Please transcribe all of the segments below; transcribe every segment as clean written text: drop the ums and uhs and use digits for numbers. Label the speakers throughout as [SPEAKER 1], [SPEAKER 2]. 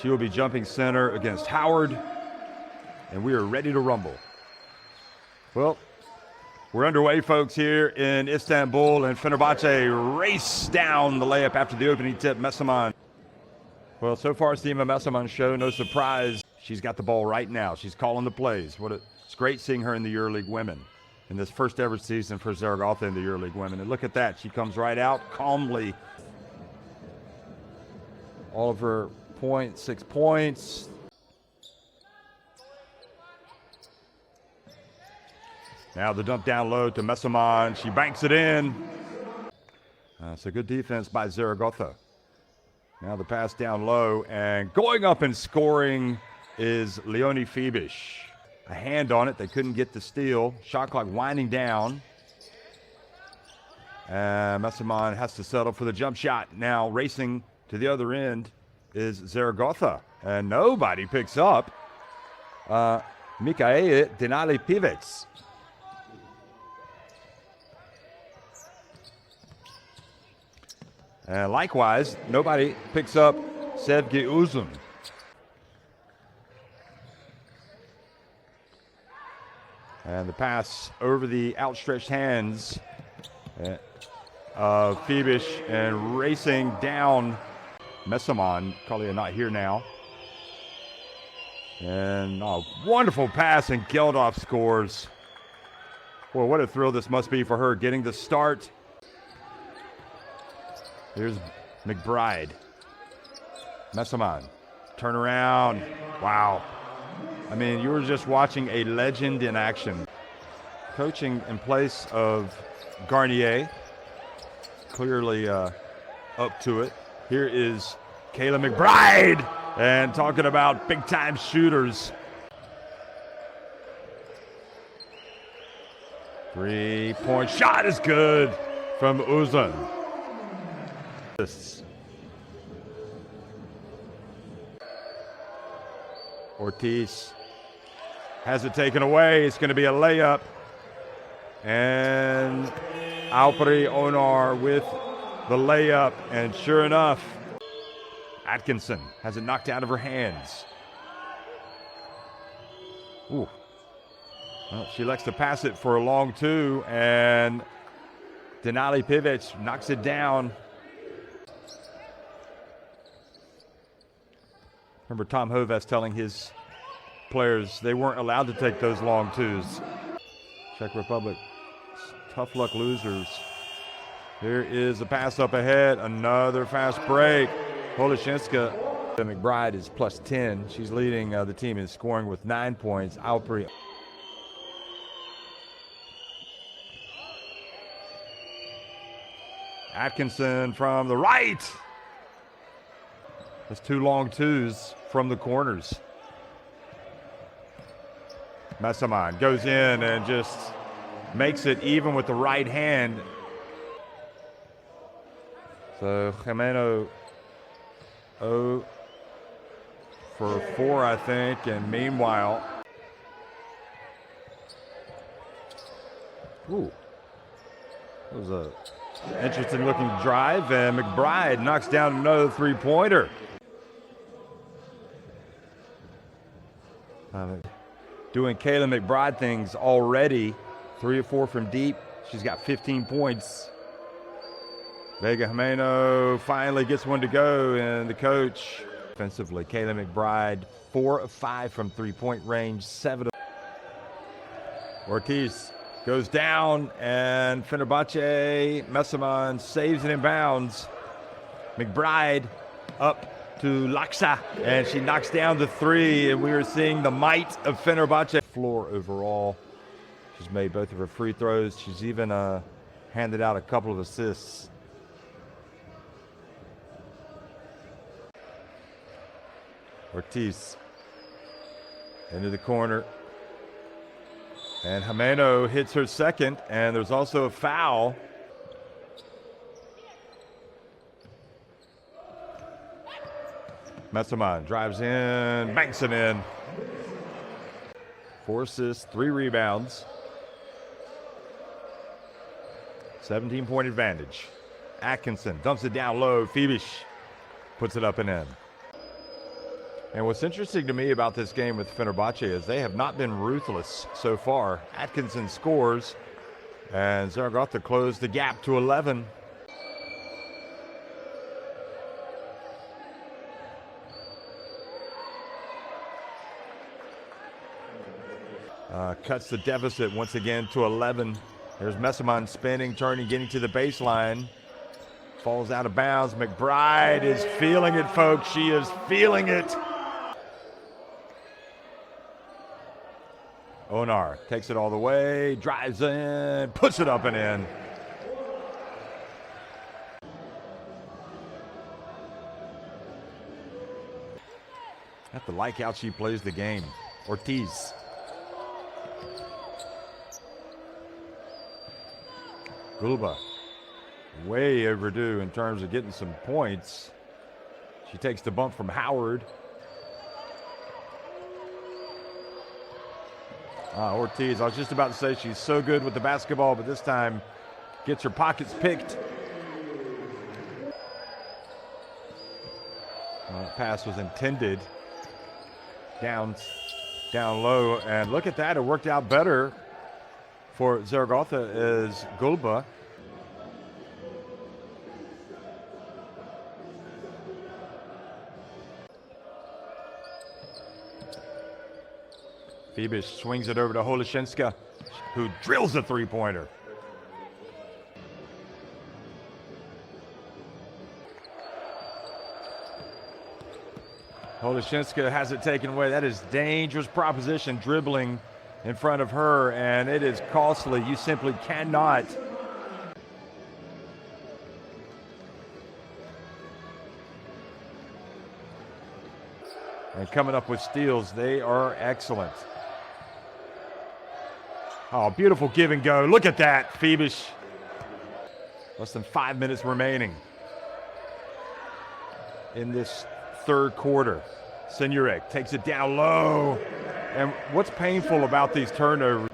[SPEAKER 1] She will be jumping center against Howard, and we are ready to rumble. Well, we're underway, folks, here in Istanbul, and Fenerbahce race down the layup after the opening tip. Mesaman. Well, so far, Sima Mesaman's show, no surprise. She's got the ball right now. She's calling the plays. It's great seeing her in the EuroLeague Women in this first ever season for Zaragoza in the EuroLeague Women. And look at that. She comes right out calmly. All of her points, 6 points. Now the dump down low to Mesaman. She banks it in. So good defense by Zaragoza. Now the pass down low, and going up and scoring is Leonie Fenerbahce. A hand on it. They couldn't get the steal. Shot clock winding down. And Mesaman has to settle for the jump shot. Now racing to the other end is Zaragoza. And nobody picks up Mikaela Denali Pivets. And likewise, nobody picks up Sevgi Uzun. And the pass over the outstretched hands of Fenerbahce and racing down Mesaman. Kalia not here now. And wonderful pass, and Geldof scores. Boy, what a thrill this must be for her, getting the start. Here's McBride. Mesaman. Turn around. Wow. I mean, you were just watching a legend in action. Coaching in place of Garnier. Clearly up to it. Here is Kayla McBride. And talking about big-time shooters. 3-point shot is good from Uzun. Ortiz has it taken away. It's going to be a layup. And Alperi Onar with the layup. And sure enough, Atkinson has it knocked out of her hands. Ooh. Well, she likes to pass it for a long two. And Denali Pivets knocks it down. Remember Tom Hovass telling his players they weren't allowed to take those long twos. Czech Republic, tough luck losers. Here is a pass up ahead, another fast break. Polishinska. McBride is plus 10. She's leading the team in scoring with 9 points. Alperi. Atkinson from the right. That's 2 long twos from the corners. Mesaman goes in and just makes it even with the right hand. So Jimeno 0 for 4, I think. And meanwhile, that was a interesting looking drive, and McBride knocks down another 3-pointer. Doing Kayla McBride things already. 3 or 4 from deep. She's got 15 points. Vega Jimeno finally gets one to go, and the coach offensively. Kayla McBride 4 of 5 from 3-point range. 7 of Ortiz goes down, and Fenerbahce Mesaman saves it in bounds. McBride up to Laksa, and she knocks down the 3, and we are seeing the might of Fenerbahce. Floor overall. She's made both of her free throws. She's even handed out a couple of assists. Ortiz into the corner. And Jimeno hits her second, and there's also a foul. Mesaman drives in, banks it in. 4 assists, 3 rebounds. 17-point advantage. Atkinson dumps it down low. Fenerbahce puts it up and in. And what's interesting to me about this game with Fenerbahce is they have not been ruthless so far. Atkinson scores, and Zaragoza closed the gap to 11. Cuts the deficit once again to 11. There's Messamon spinning, turning, getting to the baseline. Falls out of bounds. McBride is feeling it, folks. She is feeling it. Onar takes it all the way, drives in, puts it up and in. I have to like how she plays the game. Ortiz. Gulba, way overdue in terms of getting some points. She takes the bump from Howard. Ortiz, I was just about to say she's so good with the basketball, but this time gets her pockets picked. Pass was intended down low, and look at that, it worked out better for Zaragoza as Gulba. Fenerbahce swings it over to Holashinska, who drills a three-pointer. Holashinska has it taken away. That is dangerous proposition, dribbling in front of her, and it is costly. You simply cannot. And coming up with steals, they are excellent. Oh, beautiful give and go. Look at that, Fenerbahce. Less than 5 minutes remaining in this third quarter. Senurek takes it down low. And what's painful about these turnovers?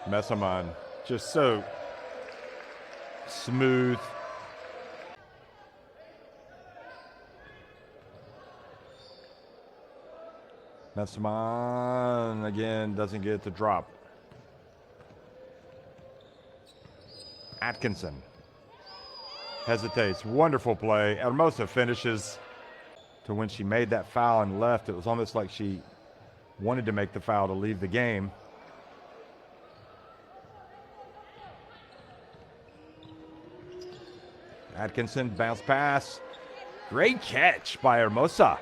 [SPEAKER 1] Messamon, just so smooth. Messamon again doesn't get the drop. Atkinson hesitates. Wonderful play. Hermosa finishes to when she made that foul and left. It was almost like she wanted to make the foul to leave the game. Atkinson, bounce pass. Great catch by Hermosa.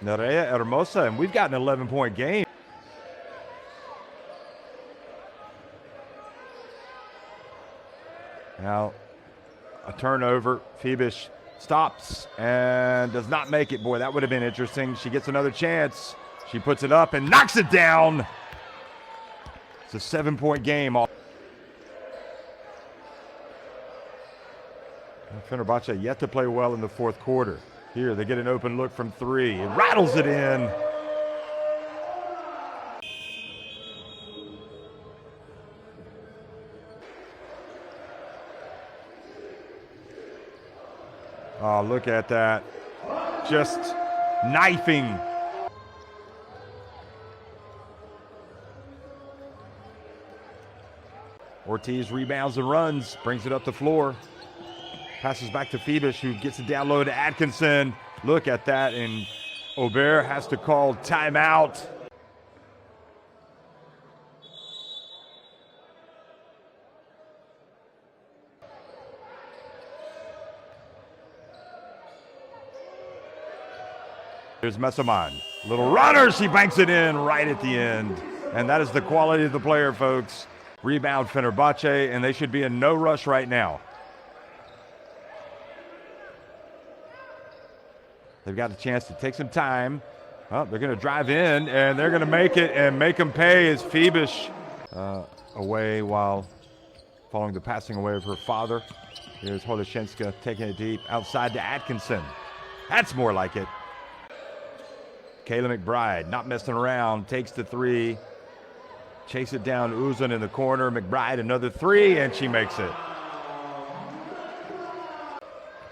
[SPEAKER 1] Nerea Hermosa, and we've got an 11-point game. Now, a turnover. Fenerbahce stops and does not make it. Boy, that would have been interesting. She gets another chance. She puts it up and knocks it down. It's a 7-point game. Fenerbahce yet to play well in the fourth quarter. Here, they get an open look from three. It rattles it in. Oh, look at that. Just knifing. Ortiz rebounds and runs, brings it up the floor. Passes back to Fenerbahce, who gets it down low to Atkinson. Look at that, and Aubert has to call timeout. Here's Messamon. Little runner, she banks it in right at the end. And that is the quality of the player, folks. Rebound Fenerbahce, and they should be in no rush right now. They've got a chance to take some time. Well, they're going to drive in, and they're going to make it and make them pay as Fenerbahce away while following the passing away of her father. Here's Holashinska taking it deep outside to Atkinson. That's more like it. Kayla McBride, not messing around, takes the three. Chase it down, Uzun in the corner. McBride another three, and she makes it.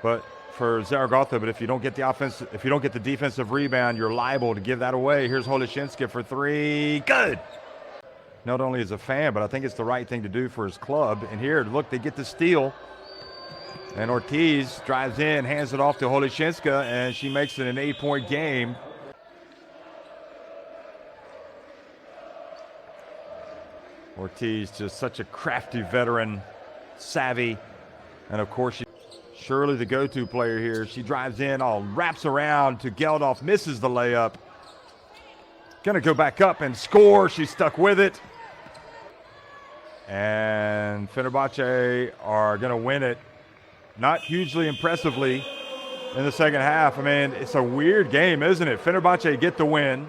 [SPEAKER 1] But for Zaragoza, but if you don't get the defensive rebound, you're liable to give that away. Here's Holishinska for three. Good. Not only as a fan, but I think it's the right thing to do for his club. And here, look, they get the steal. And Ortiz drives in, hands it off to Holishinska, and she makes it an 8-point game. Ortiz, just such a crafty veteran, savvy, and of course, surely the go-to player here. She drives in, all wraps around to Geldof, misses the layup. Gonna go back up and score. She's stuck with it. And Fenerbahce are gonna win it. Not hugely impressively in the second half. I mean, it's a weird game, isn't it? Fenerbahce get the win.